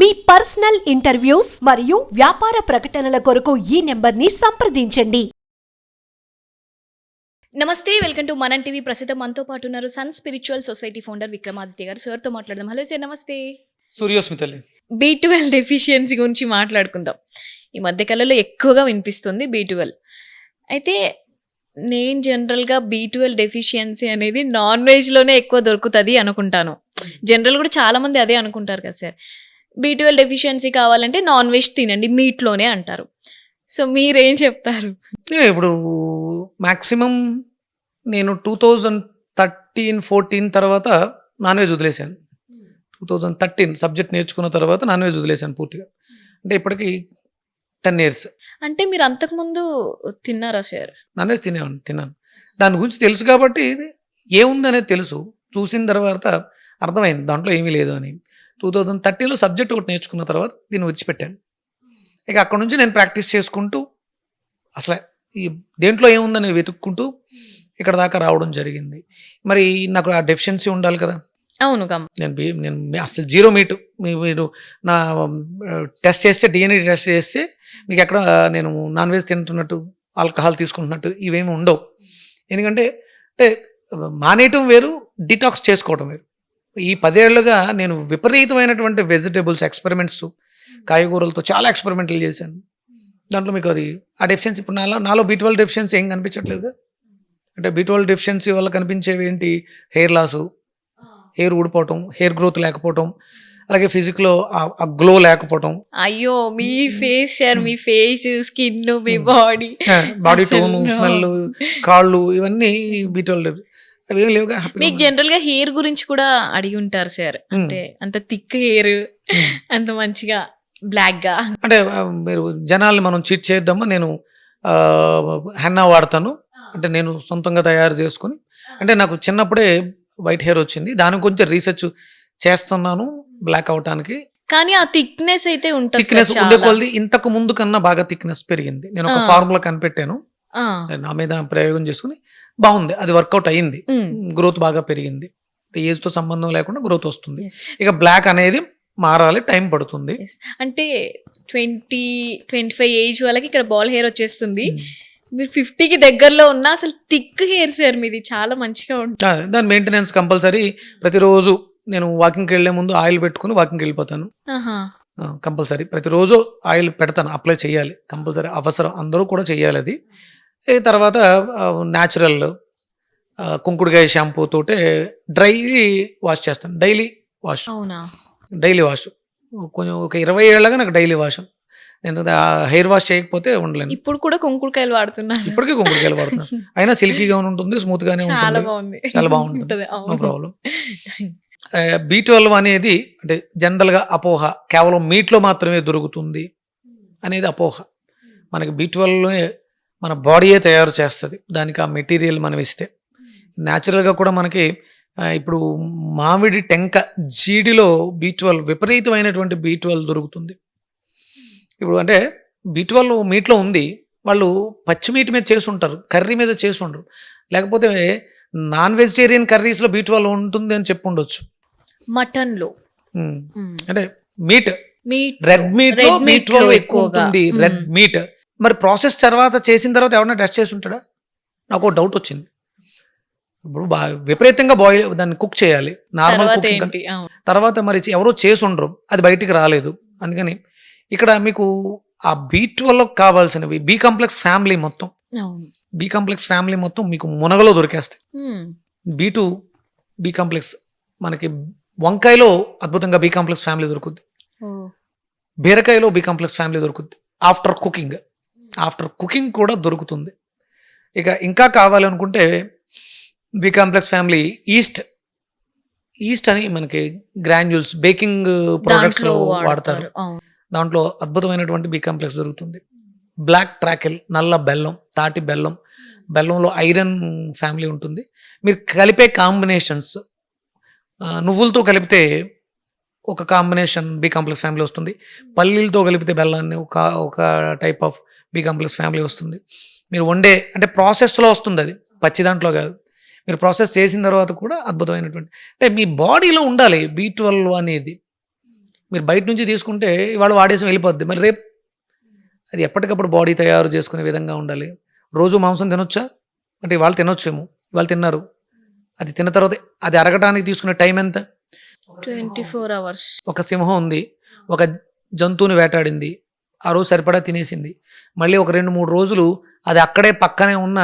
మీ personal interviews మరియు వ్యాపార ప్రకటనల కొరకు ఈ నెంబర్ని సంప్రదించండి. నమస్తే, వెల్కమ్ టు మనం టీవీ. ప్రస్తుతం మనతో పాటు ఉన్నారు sun spiritual society founder Vikramaditya garu. సార్తో మాట్లాడదాం. హలో సార్, నమస్తే. సూర్యోస్మితల్లి, B12 డెఫిషియన్సీ గురించి మాట్లాడుకుందాం. ఈ మధ్యకాలంలో ఎక్కువగా వినిపిస్తుంది B12. అయితే నేను జనరల్గా B12 డెఫిషియన్సీ అనేది నాన్ వెజ్లోనే ఎక్కువ దొరుకుతుంది అనుకుంటాను. జనరల్ కూడా చాలా మంది అదే అనుకుంటారు కదా సార్. B12 డెఫిషియన్సీ కావాలంటే నాన్ వెజ్ తినండి, మీట్లోనే అంటారు. సో మీరేం చెప్తారు? ఇప్పుడు మ్యాక్సిమం నేను 2013-14 తర్వాత నాన్ వెజ్ వదిలేశాను. 2013 సబ్జెక్ట్ నేర్చుకున్న తర్వాత నాన్ వెజ్ వదిలేశాను పూర్తిగా. అంటే ఇప్పటికి 10 years. అంటే మీరు అంతకుముందు తిన్నారా సార్? నాన్ వెజ్ తిన్నాను. దాని గురించి తెలుసు కాబట్టి ఏముందనేది తెలుసు. చూసిన తర్వాత అర్థమైంది దాంట్లో ఏమీ లేదు అని. 2013లో సబ్జెక్ట్ ఒకటి నేర్చుకున్న తర్వాత దీన్ని విడిచిపెట్టాను. ఇక అక్కడ నుంచి నేను ప్రాక్టీస్ చేసుకుంటూ అసలు ఈ దేంట్లో ఏముందని వెతుక్కుంటూ ఇక్కడ దాకా రావడం జరిగింది. మరి నాకు ఆ డెఫిషియన్సీ ఉండాలి కదా. అవును. నేను అసలు జీరో మీట్. మీరు నా టెస్ట్ చేస్తే, DNA టెస్ట్ చేస్తే మీకు ఎక్కడ నేను నాన్ వెజ్ తింటున్నట్టు, ఆల్కహాల్ తీసుకుంటున్నట్టు ఇవేమి ఉండవు. ఎందుకంటే మానేయటం వేరు, డిటాక్స్ చేసుకోవటం వేరు. ఈ 10 ఏళ్లుగా నేను విపరీతమైనటువంటి వెజిటేబుల్స్ ఎక్స్పెరిమెంట్స్, కాయగూరలతో చాలా ఎక్స్పెరిమెంట్లు చేశాను. దాంట్లో మీకు అది ఆ డెఫిషియన్సీ ఇప్పుడు నాలో B12 డెఫిషియన్సీ ఏం కనిపించట్లేదు. అంటే B12 డెఫిషియన్సీ వల్ల కనిపించేవి ఏంటి? హెయిర్ లాసు, హెయిర్ ఊడిపోవటం, హెయిర్ గ్రోత్ లేకపోవటం, అలాగే ఫిజిక్లో ఆ గ్లో లేకపోవటం. అయ్యో, మీ ఫేస్ సార్, మీ ఫేస్, స్కిన్, మీ బాడీ టోన్, స్మెల్, కాళ్ళు, ఇవన్నీ B12 అవి ఏం లేవుగా. మీకు జనరల్ గా హెయిర్ గురించి కూడా అడిగి ఉంటారు సార్. అంటే అంత థిక్ హెయిర్, అంత మంచిగా బ్లాక్ గా. అంటే మీరు జనాల్ని మనం చీట్ చేద్దామా, నేను హెన్నా వాడతాను. అంటే నేను సొంతంగా తయారు చేసుకుని, అంటే నాకు చిన్నప్పుడే వైట్ హెయిర్ వచ్చింది. దాని కొంచెం రీసెర్చ్ చేస్తున్నాను బ్లాక్ అవటానికి. కానీ ఆ థిక్నెస్ అయితే ఉంటుంది. థిక్నెస్ ఉండే కొలది ఇంతకు ముందు కన్నా బాగా థిక్నెస్ పెరిగింది. నేను ఒక ఫార్ములా కనిపెట్టాను, నా మీద ప్రయోగం చేసుకుని బాగుంది, అది వర్కౌట్ అయ్యింది. గ్రోత్ బాగా పెరిగింది. ఏజ్ తో సంబంధం లేకుండా గ్రోత్ వస్తుంది. ఇక బ్లాక్ అనేది మారాలి, టైం పడుతుంది. అంటే 20-25 ఏజ్ వాళ్ళకి ఇక్కడ బాల్ హెయిర్ వచ్చేస్తుంది. మీరు 50కి దగ్గరలో ఉన్న అసలు థిక్ హెయిర్ సార్ మీది, చాలా మంచిగా ఉంటుంది. దాని మెయింటెనెన్స్ కంపల్సరీ. ప్రతిరోజు నేను వాకింగ్కి వెళ్లే ముందు ఆయిల్ పెట్టుకుని వాకింగ్కి వెళ్ళిపోతాను. కంపల్సరీ ప్రతిరోజు ఆయిల్ పెడతాను, అప్లై చేయాలి కంపల్సరీ, అవసరం, అందరూ కూడా చేయాలి అది. తర్వాత న్యాచురల్ కుంకుడుకాయ షాంపూ తోటే డ్రై వాష్ చేస్తాను. Daily wash. కొంచెం ఒక 20 ఏళ్ళగా నాకు డైలీ వాష్. నేను హెయిర్ వాష్ చేయకపోతే ఉండలేను. ఇప్పుడు కూడా కుంకుడుకాయలు వాడుతున్నా. ఇప్పటికీ కుంకుడుకాయలు వాడుతున్నాను. అయినా సిల్కీగా ఉంటుంది, స్మూత్ గానే ఉంటుంది, చాలా బాగుంటుంది. No problem. B12 అనేది అంటే జనరల్ గా అపోహ, కేవలం మీట్లో మాత్రమే దొరుకుతుంది అనేది అపోహ. మనకి B12 మన బాడీయే తయారు చేస్తుంది. దానికి ఆ మెటీరియల్ మనం ఇస్తే. న్యాచురల్గా కూడా మనకి ఇప్పుడు మామిడి టెంక జీడిలో B12, విపరీతమైనటువంటి B12 దొరుకుతుంది. ఇప్పుడు అంటే B12 మీట్లో ఉంది, వాళ్ళు పచ్చిమీటి మీద చేసి ఉంటారు, కర్రీ మీద చేసి ఉండరు. లేకపోతే నాన్ వెజిటేరియన్ కర్రీస్లో B12 ఉంటుంది అని చెప్పి ఉండొచ్చు. మటన్లో అంటే రెడ్ మీట్ లో B12 ఎక్కువ ఉంటుంది. రెడ్ మీట్ మరి ప్రాసెస్ తర్వాత చేసిన తర్వాత ఎవరైనా టెస్ట్ చేసి ఉంటాడా? నాకు ఒక డౌట్ వచ్చింది. ఇప్పుడు విపరీతంగా దాన్ని కుక్ చేయాలి, నార్మల్ కుకింగ్. తర్వాత మరి ఎవరో చేసి ఉండరు, అది బయటికి రాలేదు. అందుకని ఇక్కడ మీకు ఆ B12 కావాల్సినవి B కాంప్లెక్స్ ఫ్యామిలీ మొత్తం మీకు మునగలో దొరికేస్తాయి. B2 B కాంప్లెక్స్ మనకి వంకాయలో అద్భుతంగా B కాంప్లెక్స్ ఫ్యామిలీ దొరుకుద్ది. బీరకాయలో B కాంప్లెక్స్ ఫ్యామిలీ దొరుకుద్ది. ఆఫ్టర్ కుకింగ్ కూడా దొరుకుతుంది. ఇక ఇంకా కావాలనుకుంటే B కాంప్లెక్స్ ఫ్యామిలీ ఈస్ట్ అని మనకి గ్రాన్యూల్స్ బేకింగ్ ప్రొడక్ట్స్ లో వాడతారు. దాంట్లో అద్భుతమైనటువంటి B కాంప్లెక్స్ దొరుకుతుంది. బ్లాక్ ట్రాకెల్, నల్ల బెల్లం, తాటి బెల్లంలో ఐరన్ ఫ్యామిలీ ఉంటుంది. మీరు కలిపే కాంబినేషన్స్, నువ్వులతో కలిపితే ఒక కాంబినేషన్ B కాంప్లెక్స్ ఫ్యామిలీ వస్తుంది. పల్లీలతో కలిపితే బెల్లాన్ని ఒక type of B complex family వస్తుంది. మీరు వండే అంటే ప్రాసెస్లో వస్తుంది, అది పచ్చి దాంట్లో కాదు. మీరు ప్రాసెస్ చేసిన తర్వాత కూడా అద్భుతమైనటువంటి అంటే మీ బాడీలో ఉండాలి B12 అనేది. మీరు బయట నుంచి తీసుకుంటే ఇవాళ వాడేసి వెళ్ళిపోద్ది, మరి రేపు అది ఎప్పటికప్పుడు బాడీ తయారు చేసుకునే విధంగా ఉండాలి. రోజు మాంసం తినొచ్చా అంటే ఇవాళ తినొచ్చేమో, ఇవాళ తిన్నారు, అది తిన్న తర్వాత అది అరగటానికి తీసుకునే టైం ఎంత? 24 hours. ఒక సింహం ఉంది, ఒక జంతువుని వేటాడింది, ఆ రోజు సరిపడా తినేసింది, మళ్ళీ ఒక 2-3 రోజులు అది అక్కడే పక్కనే ఉన్న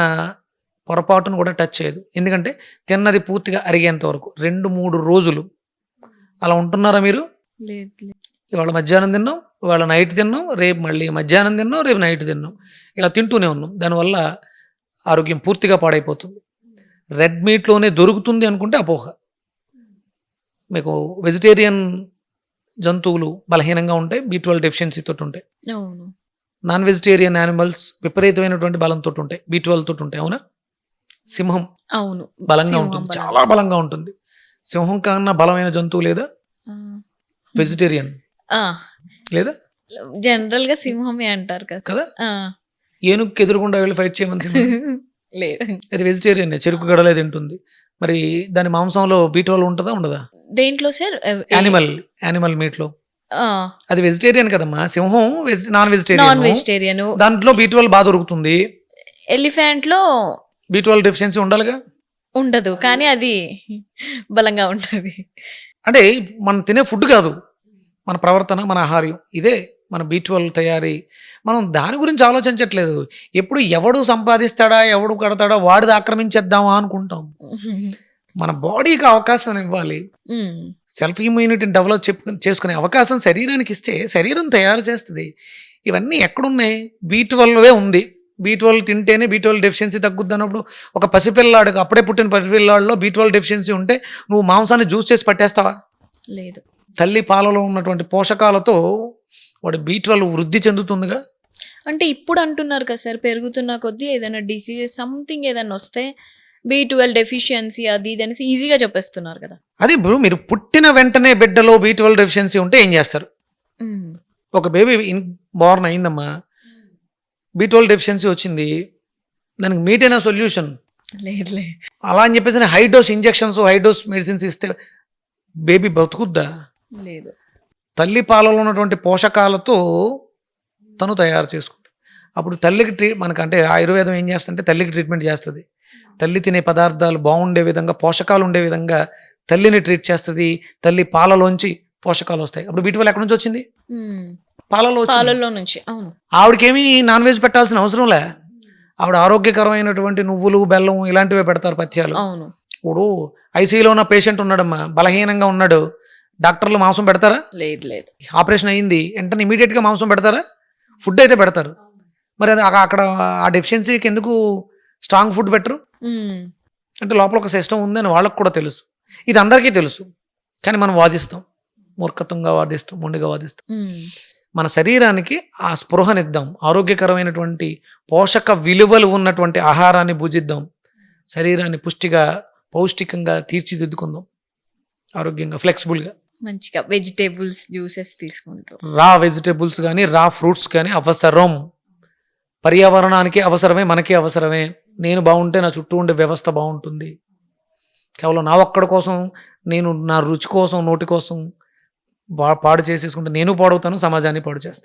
పొరపాటును కూడా టచ్ చేయదు, ఎందుకంటే తిన్నది పూర్తిగా అరిగేంత వరకు 2-3 రోజులు. అలా ఉంటున్నారా మీరు? లేదు లేదు. ఇవాళ మధ్యాహ్నం తిన్నాం, ఇవాళ నైట్ తిన్నాం, రేపు మళ్ళీ మధ్యాహ్నం తిన్నాం, రేపు నైట్ తిన్నాం, ఇలా తింటూనే ఉన్నాం. దానివల్ల ఆరోగ్యం పూర్తిగా పాడైపోతుంది. రెడ్ మీట్లోనే దొరుకుతుంది అనుకుంటే అపోహ. మీకు వెజిటేరియన్ జంతువులు బలహీనంగా ఉంటాయి, B12 డెఫిషియన్సీ తోటి ఉంటాయి. అవును. నాన్ వెజిటేరియన్ యానిమల్స్ విపరీతమైనటువంటి బలంతో ఉంటాయి, B12 తోటి ఉంటాయి. అవునా? సింహం అవును. బలంగా సింహం ఉంటుంది, బలం. చాలా బలంగా ఉంటుంది. సింహం కన్నా బలమైన జంతువు లేదా? ఆ. వెజిటేరియన్ ఆ. లేదా జనరల్ గా సింహమే అంటారు కదా. కదా? ఆ. ఏనుగుకి ఎదురుకుండా వెళ్ళి ఫైట్ చేయమని సింహం లేదు. అది వెజిటేరియన్, చెరుకు గడలే తింటుంది. మరి దాని మాంసంలో B12 ఉంటుందా ఉండదా? దేంట్లో సార్? యానిమల్ మీట్ లో అది వెజిటేరియన్ కదమ్మా. సింహం నాన్ నాన్ వెజిటేరియన్, వెజిటేరియన్. దాంట్లో B12 బాగా దొరుకుతుంది. ఎలిఫెంట్ లో B12 డెఫిషియన్సీ ఉండాలిగా. ఉండదు, కానీ అది బలంగా ఉంటది. అంటే మనం తినే ఫుడ్ కాదు, మన ప్రవర్తన, మన ఆహార్యం, ఇదే మన B12 తయారీ. మనం దాని గురించి ఆలోచించట్లేదు. ఎప్పుడు ఎవడు సంపాదిస్తాడా, ఎవడు కడతాడా, వాడిది ఆక్రమించేద్దామా అనుకుంటాం. మన బాడీకి అవకాశం ఇవ్వాలి, ఉమ్. సెల్ఫ్ ఇమ్యూనిటీని డెవలప్ చేసుకునే అవకాశం శరీరానికి ఇస్తే శరీరం తయారు చేస్తుంది. ఇవన్నీ ఎక్కడున్నాయి? B12 ఉంది. B12 తింటేనే B12 డెఫిషియన్సీ తగ్గుద్ది అన్నప్పుడు ఒక పసిపిల్లాడు, అప్పుడే పుట్టిన పసిపిల్లాడిలో B12 డెఫిషియన్సీ ఉంటే నువ్వు మాంసాన్ని జ్యూస్ చేసి పట్టేస్తావా? లేదు. తల్లి పాలలో ఉన్నటువంటి పోషకాలతో వాడు B12 వృద్ధి చెందుతుందిగా. అంటే ఇప్పుడు అంటున్నారు కదా సార్, పెరుగుతున్న కొద్దీ ఏదైనా డిసీజ్ సంథింగ్ ఏదైనా వస్తే B12 డెఫిషియన్సీ అది ఇది అనేసి ఈజీగా చెప్పేస్తున్నారు కదా. అదే బ్రో, మీరు పుట్టిన వెంటనే బిడ్డలో B12 డెఫిషియన్సీ ఉంటే ఏం చేస్తారు? ఉమ్. ఒక బేబీ బోర్న్ అయిందమ్మా, B12 డెఫిషియన్సీ వచ్చింది, దానికి మీటైన సొల్యూషన్ లేదులే. అలా అని చెప్పేసి high dose injections, high dose medicines ఇస్తే బేబీ బతుకుద్దా? లేదు. తల్లి పాలలో ఉన్నటువంటి పోషకాలతో తను తయారు చేసుకుంటుంది. అప్పుడు తల్లికి మనకంటే ఆయుర్వేదం ఏం చేస్తుందంటే తల్లికి ట్రీట్మెంట్ చేస్తుంది. తల్లి తినే పదార్థాలు బాగుండే విధంగా, పోషకాలు ఉండే విధంగా తల్లిని ట్రీట్ చేస్తుంది. తల్లి పాలలోంచి పోషకాలు వస్తాయి. అప్పుడు B12 ఎక్కడి నుంచి వచ్చింది? ఉమ్. పాలలో వచ్చింది. పాలల్లో నుంచి. అవును. ఆవిడకేమీ నాన్ వెజ్ పెట్టాల్సిన అవసరం లే. ఆవిడ ఆరోగ్యకరమైనటువంటి నువ్వులు, బెల్లం ఇలాంటివే పెడతారు పథ్యాలు. అవును. ఇప్పుడు ఐసీయూలో ఉన్న పేషెంట్ ఉన్నాడమ్మా, బలహీనంగా ఉన్నాడు, డాక్టర్లు మాంసం పెడతారా? లేదు లేదు. ఆపరేషన్ అయ్యింది వెంటనే ఇమీడియట్గా మాంసం పెడతారా? ఫుడ్ అయితే పెడతారు. మరి అది అక్కడ ఆ డెఫిషియన్సీకి ఎందుకు స్ట్రాంగ్ ఫుడ్ పెట్టరు? ఉమ్. అంటే లోపల ఒక సిస్టమ్ ఉందని వాళ్ళకు కూడా తెలుసు, ఇది అందరికీ తెలుసు, కానీ మనం వాదిస్తాం, మూర్ఖత్వంగా వాదిస్తాం, మొండిగా వాదిస్తాం. ఉమ్. మన శరీరానికి ఆ స్పృహనిద్దాం, ఆరోగ్యకరమైనటువంటి పోషక విలువలు ఉన్నటువంటి ఆహారాన్ని భుజిద్దాం, శరీరాన్ని పుష్టిగా పౌష్టికంగా తీర్చిదిద్దుకుందాం, ఆరోగ్యంగా ఫ్లెక్సిబుల్గా. మంచిగా వెజిటేబుల్స్ జ్యూసెస్ తీసుకుంటూ. రా వెజిటేబుల్స్ కానీ రా ఫ్రూట్స్ కానీ అవసరం, పర్యావరణానికి అవసరమే, మనకి అవసరమే. నేను బాగుంటే నా చుట్టూ ఉండే వ్యవస్థ బాగుంటుంది. కేవలం నా ఒక్కడి కోసం, నేను నా రుచి కోసం, నోటి కోసం పాడు చేసేసుకుంటే నేను పాడవుతాను, సమాజాన్ని పాడు చేస్తాను.